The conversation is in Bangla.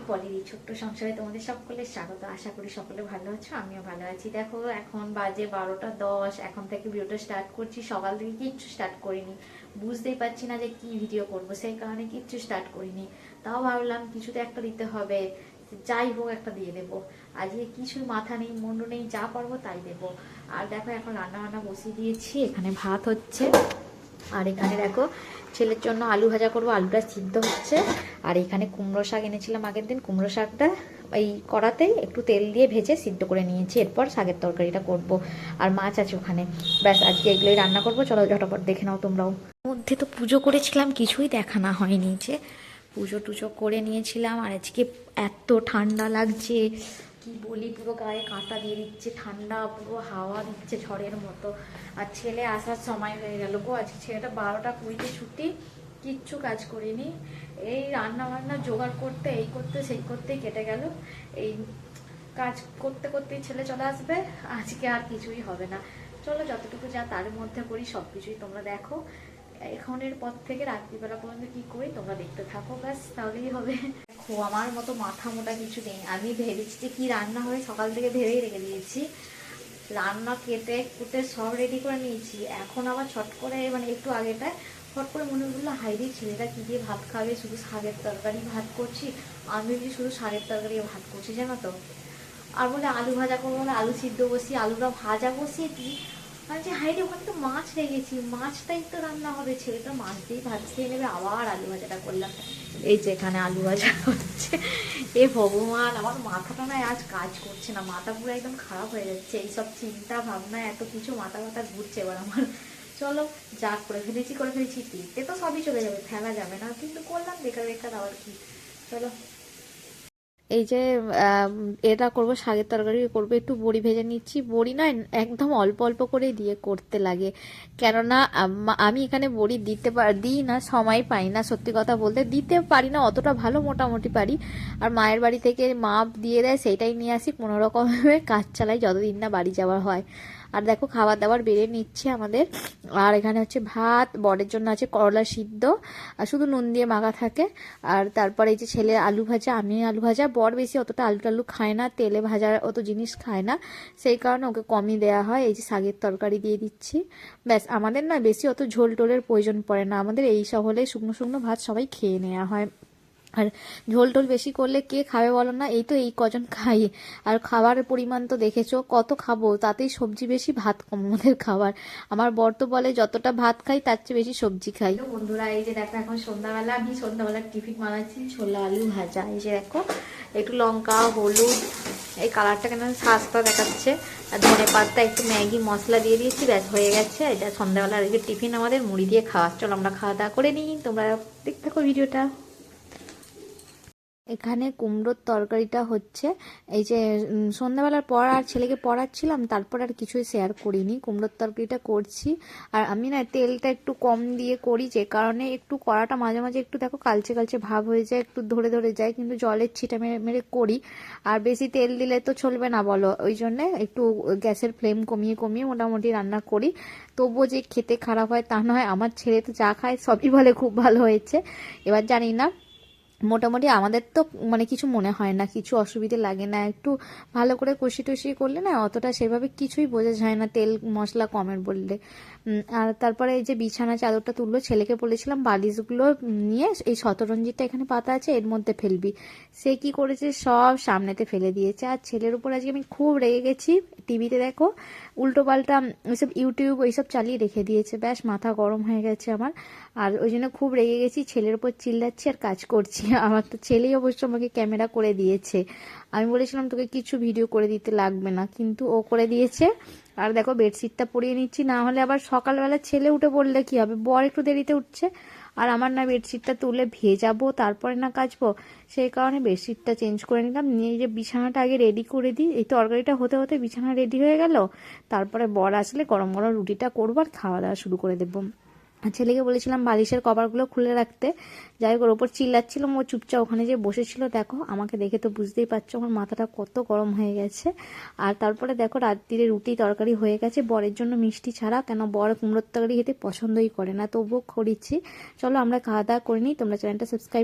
পলির ছোট্ট সংসারে তোমাদের সকলের স্বাগত। আশা করি সকলে ভালো আছো, আমিও ভালো আছি। দেখো এখন বাজে 12টা 10, এখন থেকে ভিডিওটা স্টার্ট করছি। সকাল থেকে কিচ্ছু স্টার্ট করিনি, বুঝতেই পারছি না যে কি ভিডিও করব, সেই কারণে কিচ্ছু স্টার্ট করিনি। তাও ভাবলাম কিছু তো একটা দিতে হবে, যাই হোক একটা দিয়ে দেবো। আজকে কিছু মাথা নেই মুন্ডু নেই, যা পারবো তাই দেবো। আর দেখো এখন রান্না বান্না বসিয়ে দিয়েছি, এখানে ভাত হচ্ছে, আর এখানে দেখো ছেলের জন্য আলু ভাজা করবো, আলুটা সিদ্ধ হচ্ছে। আর এখানে কুমড়ো শাক এনেছিলাম আগের দিন, কুমড়ো শাকটা এই কড়াতেই একটু তেল দিয়ে ভেজে সিদ্ধ করে নিয়েছি, এরপর শাকের তরকারিটা করব। আর মাছ আছে ওখানে, ব্যাস আজকে এগুলোই রান্না করবো। চলো ঝটপট দেখে নাও তোমরাও। মধ্যে তো পুজো করেছিলাম, কিছুই দেখানো হয়নি, যে পুজো টুজো করে নিয়েছিলাম। আর আজকে এত ঠান্ডা লাগছে কি বলি, পুরো গায়ে কাঁটা দিয়ে দিচ্ছে, ঠান্ডা পুরো হাওয়া দিচ্ছে ঝড়ের মতো। আর ছেলে আসার সময় হয়ে গেল গো, আজকে ছেলেটা 12টা 20 ছুটি, কিচ্ছু কাজ করিনি। এই রান্না বান্না জোগাড় করতে, এই করতে সেই করতেই কেটে গেল। এই কাজ করতে করতেই ছেলে চলে আসবে, আজকে আর কিছুই হবে না। চলো যতটুকু যা তার মধ্যে করি সব কিছুই তোমরা দেখো। এখনের পর থেকে রাত্রিবেলা পর্যন্ত কি করি তোমরা দেখতে থাকো, ব্যাস তাহলেই হবে। দেখো আমার মতো মাথা মোটা কিছু নেই, আমি ভেবেছি যে কি রান্না হবে, সকাল থেকে ভেবেই রেখে দিয়েছি। রান্না কেটে কুটে সব রেডি করে নিয়েছি, এখন আবার ছট করে মানে একটু আগেটায় হট করে মনে হলো হাইরে ছেলেটা কি দিয়ে ভাত খাবে, শুধু শাকের তরকারি ভাত করছি। আমি যদি শুধু শাকের তরকারি ভাত করছি জানো তো। আর বলে আলু ভাজা করবো, বলে আলু সিদ্ধ বসিয়ে আলুটা ভাজা বসিয়ে দিই। আর যে হাইরে ওখানে তো মাছ রেখেছি, মাছটাই তো রান্না হবে, ছেলেটা মাছ দিয়ে ভাত খেয়ে নেবে। আবার আলু ভাজাটা করলাম, এই যে এখানে আলু ভাজা হচ্ছে। এ ভগবান, আমার মাথাটা না আজ কাজ করছে না, মাথা পুরো একদম খারাপ হয়ে যাচ্ছে। এইসব চিন্তা ভাবনা এত কিছু মাথা ব্যথা ঘুরছে এবার আমার। চলো যা করে ফেলেছি, দিতে তো সবই চলে যাবে, ফেলা যাবে না, কিন্তু করলাম বেকার বেকার আবার কি। চলো এই যে এটা করব, শাকের তরকারি করব, একটু বড়ি ভেজে নিচ্ছি। বড়ি না একদম অল্প অল্প করে দিয়ে করতে লাগে, কেননা আমি এখানে বড়ি দিই না, সময় পাই না, সত্যি কথা বলতে দিতে পারি না অতটা ভালো, মোটামুটি পারি। আর মায়ের বাড়ি থেকে মাপ দিয়ে দেয়, সেইটাই নিয়ে আসি, কোনো রকমভাবে কাজ চালাই যতদিন না বাড়ি যাওয়ার হয়। আর দেখো খাবার দাবার বেড়ে নিচ্ছে আমাদের। আর এখানে হচ্ছে ভাত, বরের জন্য আছে করলা সিদ্ধ, আর শুধু নুন দিয়ে মাখা থাকে। আর তারপরে এই যে ছেলে আলু ভাজা, আমি আলু ভাজা। বর বেশি অতটা আলু টালু খায় না, তেলে ভাজা অত জিনিস খায় না, সেই কারণে ওকে কমই দেওয়া হয়। এই যে শাকের তরকারি দিয়ে দিচ্ছি, ব্যাস। আমাদের না বেশি অত ঝোল টোলের প্রয়োজন পড়ে না, আমাদের এই সব হলে শুকনো শুকনো ভাত সবাই খেয়ে নেওয়া হয়। আর ঝোল টোল বেশি করলে কে খাবে বলো না, এই তো এই কজন খাই। আর খাবারের পরিমাণ তো দেখেছো কত খাবো, তাতেই সবজি বেশি ভাত কম আমাদের খাবার। আমার বর তো বলে যতটা ভাত খাই তার চেয়ে বেশি সবজি খাই। বন্ধুরা এই যে দেখো এখন সন্ধ্যাবেলা, আমি সন্ধ্যাবেলার টিফিন বানাচ্ছি, ছোলা আলু ভাজা। এই যে দেখো একটু লঙ্কা হলুদ, এই কালারটা কেন সাজটা দেখাচ্ছে, আর ধনে পাতা একটু ম্যাগি মশলা দিয়ে দিয়েছি, ব্যাস হয়ে গেছে। এটা সন্ধ্যাবেলার এই যে টিফিন আমাদের, মুড়ি দিয়ে খাওয়া। চলো আমরা খাওয়া দাওয়া করে নিই, তোমরা দেখতে থাকো ভিডিওটা। এখানে কুমড়োর তরকারিটা হচ্ছে, এই যে সন্ধ্যাবেলার পর আর ছেলেকে পড়াচ্ছিলাম, তারপর আর কিছুই শেয়ার করিনি। কুমড়োর তরকারিটা করছি, আর আমি না তেলটা একটু কম দিয়ে করি, যে কারণে একটু কড়াটা মাঝে মাঝে একটু দেখো কালচে কালচে ভাব হয়ে যায়, একটু ধরে ধরে যায়, কিন্তু জলের ছিটা মেরে মেরে করি। আর বেশি তেল দিলে তো চলবে না বলো, ওই জন্যে একটু গ্যাসের ফ্লেম কমিয়ে কমিয়ে মোটামুটি রান্না করি। তবুও যে খেতে খারাপ হয় তা নয়, আমার ছেলে তো যা খায় সবই বলে খুব ভালো হয়েছে। এবার জানি না, মোটামুটি আমাদের তো মানে কিছু মনে হয় না, কিছু অসুবিধে লাগে না, একটু ভালো করে কষি টষি করলে না অতটা সেভাবে কিছুই বোঝা যায় না তেল মশলা কমের বললে। আর তারপরে এই যে বিছানা চাদরটা তুললো, ছেলেকে বলেছিলাম বালিশগুলো নিয়ে এই শতরঞ্জিটা এখানে পাতা আছে এর মধ্যে ফেলবি, সে কি করেছে সব সামনেতে ফেলে দিয়েছে। আর ছেলের উপর আজকে আমি খুব রেগে গেছি, টিভিতে দেখো উল্টো পাল্টা ওইসব ইউটিউব ওইসব চালিয়ে রেখে দিয়েছে, ব্যাস মাথা গরম হয়ে গেছে আমার। আর ওই জন্য খুব রেগে গেছি, ছেলের উপর চিল্লাচ্ছি আর কাজ করছি। আমার তো ছেলেই অবশ্য আমাকে ক্যামেরা করে দিয়েছে, আমি বলেছিলাম তোকে কিছু ভিডিও করে দিতে লাগবে না, কিন্তু ও করে দিয়েছে। আর দেখো বেডশিটটা পরিয়ে নিচ্ছি, না হলে আবার সকালবেলা ছেলে উঠে পড়লে কি হবে, বর একটু দেরিতে উঠছে, আর আমার না বেডশিটটা তুলে ভেজাবো তারপরে না কাচবো, সেই কারণে বেডশিটটা চেঞ্জ করে নিলাম। নিয়ে যে বিছানাটা আগে রেডি করে দিই, এই তরকারিটা হতে হতে বিছানা রেডি হয়ে গেল, তারপরে বর আসলে গরম গরম রুটিটা করবো আর খাওয়া দাওয়া শুরু করে দেবো। ছেলেকে বলেছিলাম বালিশের কভারগুলো খুলে রাখতে, যাই হোক ওর ওপর চিল্লাচ্ছিলাম, ও চুপচাপ ওখানে যে বসেছিল। দেখো আমাকে দেখে তো বুঝতেই পারছো আমার মাথাটা কত গরম হয়ে গেছে। আর তারপরে দেখো রাত্রিরে রুটি তরকারি হয়ে গেছে, বরের জন্য মিষ্টি ছাড়া, কেন বর কুমড়োর তরকারি খেতে পছন্দই করে না, তবুও করেছি। চলো আমরা খাওয়া দাওয়া করে নিই, তোমরা চ্যানেলটা সাবস্ক্রাইব